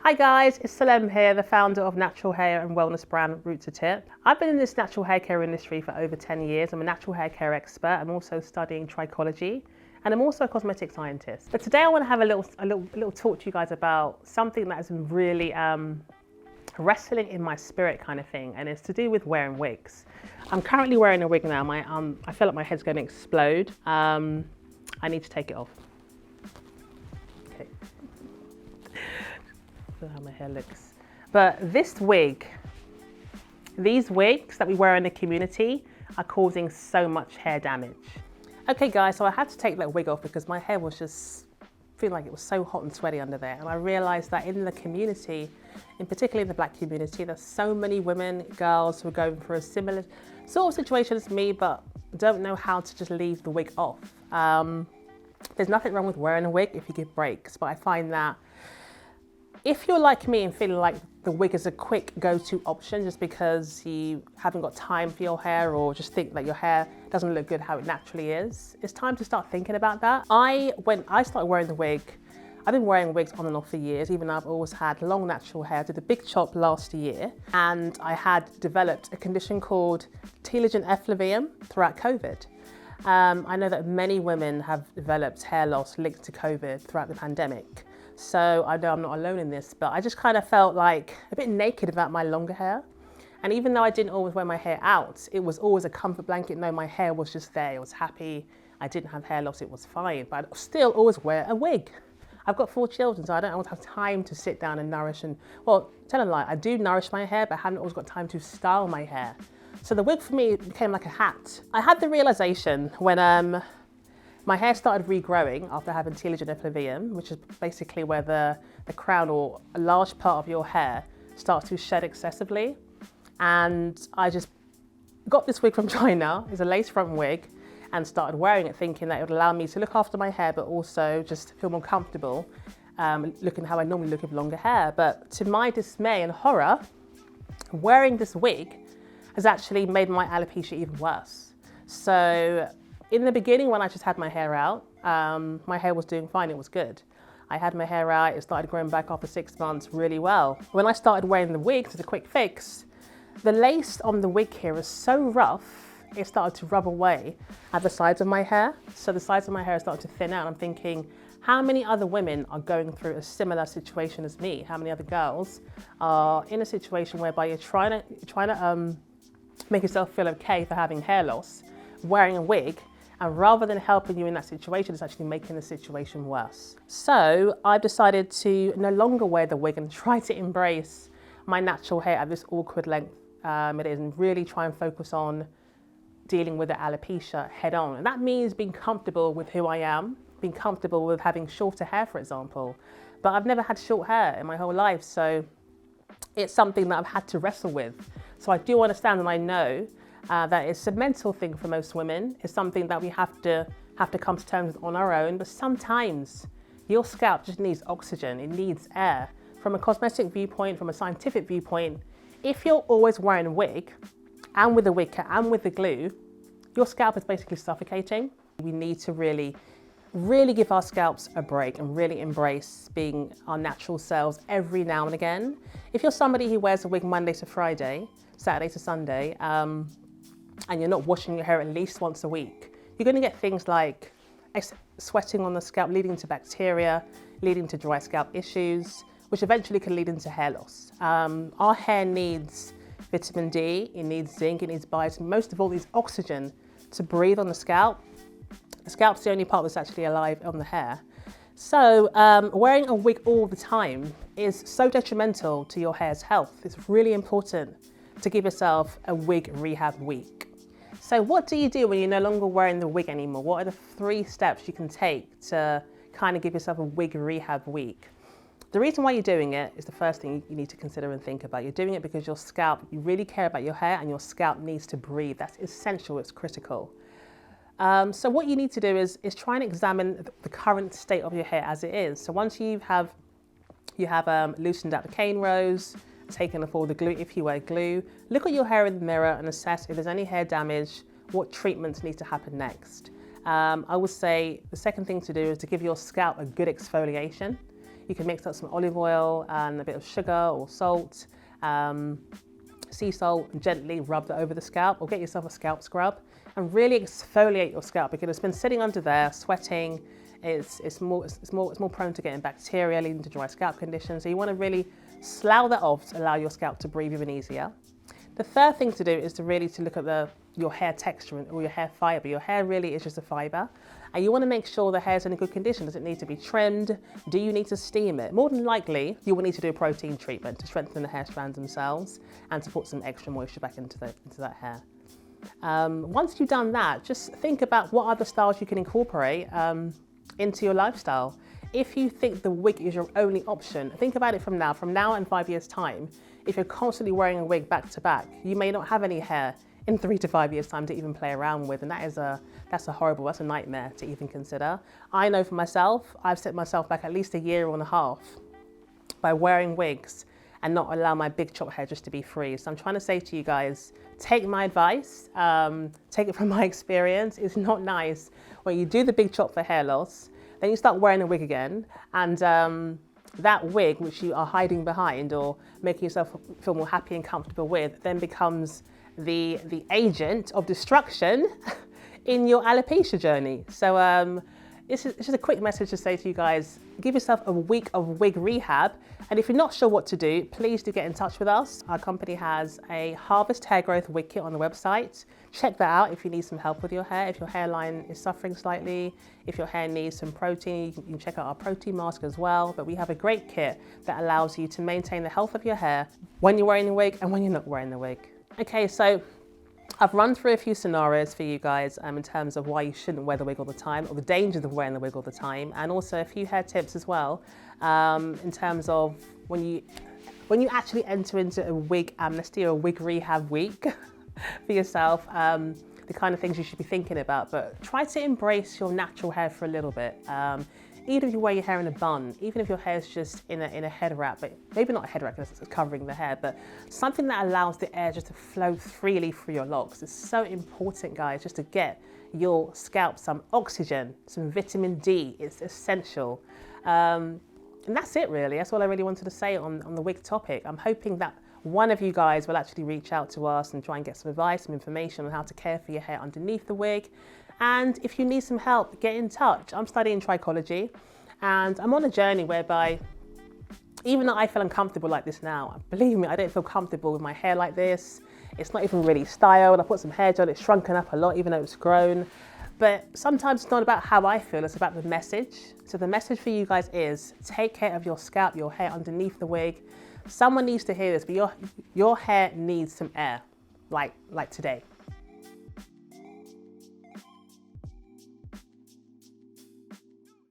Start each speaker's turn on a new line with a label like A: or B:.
A: Hi guys, it's Salem here, the founder of natural hair and wellness brand Root to Tip. I've been in this natural hair care industry for over 10 years. I'm a natural hair care expert. I'm also studying trichology and I'm also a cosmetic scientist. But today I want to have a little talk to you guys about something that has been really wrestling in my spirit kind of thing, and it's to do with wearing wigs. I'm currently wearing a wig now. I feel like my head's going to explode. I need to take it off. Okay. How my hair looks. But this wig, these wigs that we wear in the community are causing so much hair damage. Okay guys, so I had to take that wig off because my hair was just feeling like it was so hot and sweaty under there. And I realized that in the community, in particularly the black community, there's so many women, girls who are going through a similar sort of situation as me, but don't know how to just leave the wig off. There's nothing wrong with wearing a wig if you give breaks, but I find that if you're like me and feeling like the wig is a quick go-to option just because you haven't got time for your hair or just think that your hair doesn't look good how it naturally is, it's time to start thinking about that. When I started wearing the wig, I've been wearing wigs on and off for years, even though I've always had long natural hair. I did a big chop last year and I had developed a condition called telogen effluvium throughout COVID. I know that many women have developed hair loss linked to COVID throughout the pandemic. So I know I'm not alone in this, but I just kind of felt like a bit naked about my longer hair. And even though I didn't always wear my hair out, it was always a comfort blanket. No, my hair was just there. I was happy. I didn't have hair loss. It was fine, but I'd still always wear a wig. I've got 4 children, so I don't always have time to sit down and nourish and, well, tell a lie, I do nourish my hair, but I haven't always got time to style my hair. So the wig for me became like a hat. I had the realization when my hair started regrowing after having telogen effluvium, which is basically where the crown or a large part of your hair starts to shed excessively. And I just got this wig from China. It's a lace front wig, and started wearing it thinking that it would allow me to look after my hair, but also just feel more comfortable looking how I normally look with longer hair. But to my dismay and horror, wearing this wig has actually made my alopecia even worse. So in the beginning, when I just had my hair out, my hair was doing fine, it was good. I had my hair out, it started growing back after 6 months really well. When I started wearing the wigs as a quick fix, the lace on the wig here is so rough, it started to rub away at the sides of my hair. So the sides of my hair started to thin out. I'm thinking, how many other women are going through a similar situation as me? How many other girls are in a situation whereby you're trying to make yourself feel okay for having hair loss, wearing a wig, and rather than helping you in that situation, it's actually making the situation worse. So I decided to no longer wear the wig and try to embrace my natural hair at this awkward length it is, and really try and focus on dealing with the alopecia head on. And that means being comfortable with who I am, being comfortable with having shorter hair, for example. But I've never had short hair in my whole life, so it's something that I've had to wrestle with. So I do understand, and I know that it's a mental thing for most women. It's something that we have to come to terms with on our own. But sometimes your scalp just needs oxygen. It needs air. From a cosmetic viewpoint, from a scientific viewpoint, if you're always wearing a wig and with the wig cap and with the glue, your scalp is basically suffocating. We need to really give our scalps a break and really embrace being our natural selves every now and again. If you're somebody who wears a wig Monday to Friday, Saturday to Sunday, and you're not washing your hair at least once a week, you're going to get things like sweating on the scalp, leading to bacteria, leading to dry scalp issues, which eventually can lead into hair loss. Our hair needs vitamin D, it needs zinc, it needs biotin, most of all, it needs oxygen to breathe on the scalp. The scalp's the only part that's actually alive on the hair. So wearing a wig all the time is so detrimental to your hair's health. It's really important to give yourself a wig rehab week. So what do you do when you're no longer wearing the wig anymore? What are the 3 steps you can take to kind of give yourself a wig rehab week? The reason why you're doing it is the first thing you need to consider and think about. You're doing it because your scalp, you really care about your hair and your scalp needs to breathe. That's essential, it's critical. So what you need to do is try and examine the current state of your hair as it is. So once you have loosened out the cane rows, taken off all the glue, if you wear glue, look at your hair in the mirror and assess if there's any hair damage, what treatments need to happen next. I would say the second thing to do is to give your scalp a good exfoliation. You can mix up some olive oil and a bit of sugar or salt, sea salt, and gently rub that over the scalp, or get yourself a scalp scrub and really exfoliate your scalp, because it's been sitting under there, sweating. It's more prone to getting bacteria, leading to dry scalp conditions. So you want to really slough that off to allow your scalp to breathe even easier. The third thing to do is to really look at your hair texture or your hair fibre. Your hair really is just a fibre, and you want to make sure the hair's in a good condition. Does it need to be trimmed? Do you need to steam it? More than likely, you will need to do a protein treatment to strengthen the hair strands themselves and to put some extra moisture back into that hair. Once you've done that, just think about what other styles you can incorporate into your lifestyle. If you think the wig is your only option, think about it from now and 5 years' time. If you're constantly wearing a wig back to back, you may not have any hair in 3 to 5 years' time to even play around with, and that's a nightmare to even consider. I know for myself, I've set myself back at least a year and a half by wearing wigs and not allow my big chop hair just to be free. So I'm trying to say to you guys, take my advice, take it from my experience. It's not nice when you do the big chop for hair loss, then you start wearing a wig again, and that wig, which you are hiding behind or making yourself feel more happy and comfortable with, then becomes the agent of destruction in your alopecia journey. So it's just a quick message to say to you guys, give yourself a week of wig rehab. And if you're not sure what to do, please do get in touch with us. Our company has a Harvest hair growth wig kit on the website. Check that out if you need some help with your hair. If your hairline is suffering slightly, if your hair needs some protein, you can check out our protein mask as well. But we have a great kit that allows you to maintain the health of your hair when you're wearing the wig and when you're not wearing the wig. Okay, so I've run through a few scenarios for you guys in terms of why you shouldn't wear the wig all the time, or the dangers of wearing the wig all the time, and also a few hair tips as well in terms of when you actually enter into a wig amnesty or a wig rehab week for yourself, the kind of things you should be thinking about. But try to embrace your natural hair for a little bit. Even if you wear your hair in a bun, even if your hair is just in a head wrap, but maybe not a head wrap because it's covering the hair, but something that allows the air just to flow freely through your locks. It's so important, guys, just to get your scalp some oxygen, some vitamin D. It's essential. And that's it, really. That's all I really wanted to say on the wig topic. I'm hoping that one of you guys will actually reach out to us and try and get some advice, some information on how to care for your hair underneath the wig. And if you need some help, get in touch. I'm studying trichology, and I'm on a journey whereby, even though I feel uncomfortable like this now, believe me, I don't feel comfortable with my hair like this. It's not even really styled. I put some hair gel, it's shrunken up a lot, even though it's grown. But sometimes it's not about how I feel, it's about the message. So the message for you guys is, take care of your scalp, your hair underneath the wig. Someone needs to hear this, but your hair needs some air, like today.